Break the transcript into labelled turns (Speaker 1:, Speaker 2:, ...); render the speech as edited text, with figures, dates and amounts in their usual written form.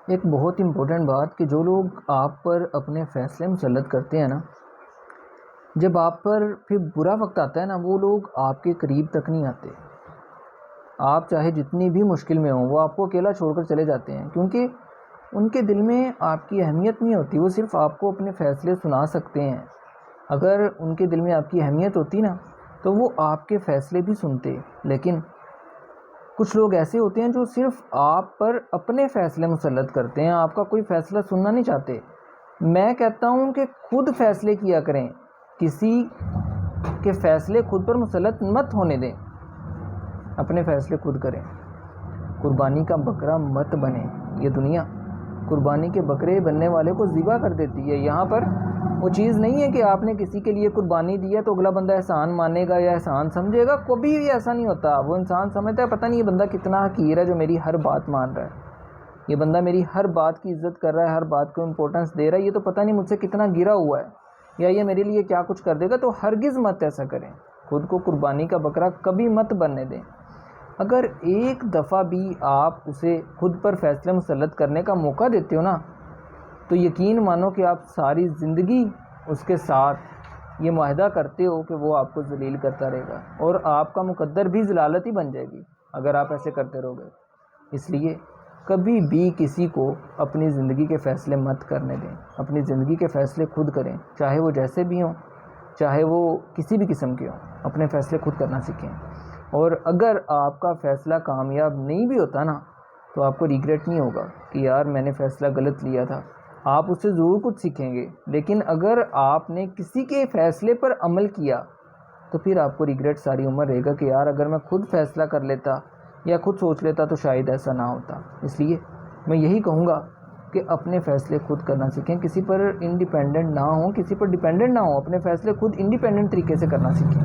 Speaker 1: ایک بہت امپورٹنٹ بات کہ جو لوگ آپ پر اپنے فیصلے مسلط کرتے ہیں نا، جب آپ پر پھر برا وقت آتا ہے نا، وہ لوگ آپ کے قریب تک نہیں آتے. آپ چاہے جتنی بھی مشکل میں ہوں، وہ آپ کو اکیلا چھوڑ کر چلے جاتے ہیں، کیونکہ ان کے دل میں آپ کی اہمیت نہیں ہوتی. وہ صرف آپ کو اپنے فیصلے سنا سکتے ہیں. اگر ان کے دل میں آپ کی اہمیت ہوتی نا، تو وہ آپ کے فیصلے بھی سنتے. لیکن کچھ لوگ ایسے ہوتے ہیں جو صرف آپ پر اپنے فیصلے مسلط کرتے ہیں، آپ کا کوئی فیصلہ سننا نہیں چاہتے. میں کہتا ہوں کہ خود فیصلے کیا کریں، کسی کے فیصلے خود پر مسلط مت ہونے دیں. اپنے فیصلے خود کریں. قربانی کا بکرا مت بنے. یہ دنیا قربانی کے بکرے بننے والے کو ذبح کر دیتی ہے. یہاں پر وہ چیز نہیں ہے کہ آپ نے کسی کے لیے قربانی دی ہے تو اگلا بندہ احسان مانے گا یا احسان سمجھے گا. کبھی بھی ایسا نہیں ہوتا. وہ انسان سمجھتا ہے پتہ نہیں یہ بندہ کتنا حقیر ہے جو میری ہر بات مان رہا ہے، یہ بندہ میری ہر بات کی عزت کر رہا ہے، ہر بات کو امپورٹنس دے رہا ہے، یہ تو پتہ نہیں مجھ سے کتنا گرا ہوا ہے، یا یہ میرے لیے کیا کچھ کر دے گا. تو ہرگز مت ایسا کریں. خود کو قربانی کا بکرا کبھی مت بننے دیں. اگر ایک دفعہ بھی آپ اسے خود پر فیصلہ مسلط کرنے کا موقع دیتے ہو نا، تو یقین مانو کہ آپ ساری زندگی اس کے ساتھ یہ معاہدہ کرتے ہو کہ وہ آپ کو ذلیل کرتا رہے گا، اور آپ کا مقدر بھی ذلالت ہی بن جائے گی اگر آپ ایسے کرتے رہو گے. اس لیے کبھی بھی کسی کو اپنی زندگی کے فیصلے مت کرنے دیں. اپنی زندگی کے فیصلے خود کریں، چاہے وہ جیسے بھی ہوں، چاہے وہ کسی بھی قسم کے ہوں. اپنے فیصلے خود کرنا سیکھیں. اور اگر آپ کا فیصلہ کامیاب نہیں بھی ہوتا نا، تو آپ کو ریگریٹ نہیں ہوگا کہ یار میں نے فیصلہ غلط لیا تھا. آپ اس سے ضرور کچھ سیکھیں گے. لیکن اگر آپ نے کسی کے فیصلے پر عمل کیا تو پھر آپ کو ریگریٹ ساری عمر رہے گا کہ یار اگر میں خود فیصلہ کر لیتا یا خود سوچ لیتا تو شاید ایسا نہ ہوتا. اس لیے میں یہی کہوں گا کہ اپنے فیصلے خود کرنا سیکھیں. کسی پر انڈیپینڈنٹ نہ ہوں، کسی پر ڈیپینڈنٹ نہ ہوں. اپنے فیصلے خود انڈیپینڈنٹ طریقے سے کرنا سیکھیں.